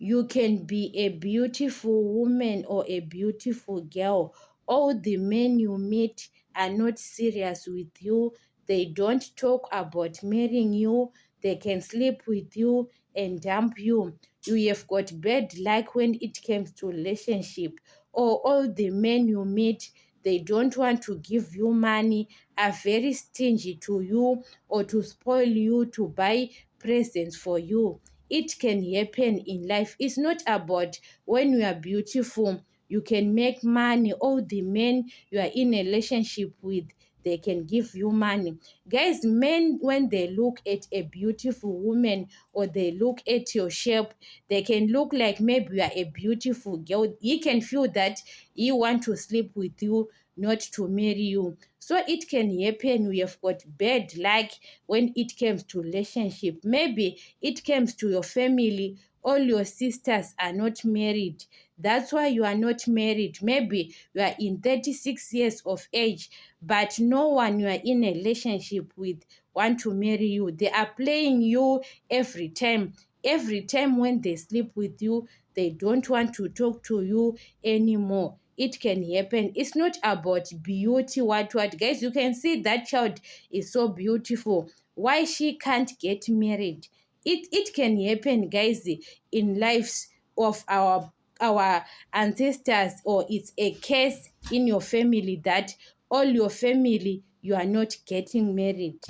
You can be a beautiful woman or a beautiful girl. All the men you meet are not serious with you. They don't talk about marrying you. They can sleep with you and dump you. You have got bad luck when it comes to relationship. Or all the men you meet, they don't want to give you money, are very stingy to you, or to spoil you, to buy presents for you. It can happen in life. It's not about when you are beautiful, you can make money. All the men you are in a relationship with, they can give you money. Guys, men, when they look at a beautiful woman or they look at your shape, they can look like maybe you are a beautiful girl. He can feel that he want to sleep with you, not to marry you. So it can happen we have got bad luck when it comes to relationship. Maybe it comes to your family, all your sisters are not married. That's why you are not married. Maybe you are in 36 years of age, but no one you are in a relationship with want to marry you. They are playing you every time. Every time when they sleep with you, they don't want to talk to you anymore. It can happen. It's not about beauty, what. Guys, you can see that child is so beautiful. Why she can't get married? It can happen, guys, in lives of our ancestors, or it's a case in your family that all your family you are not getting married.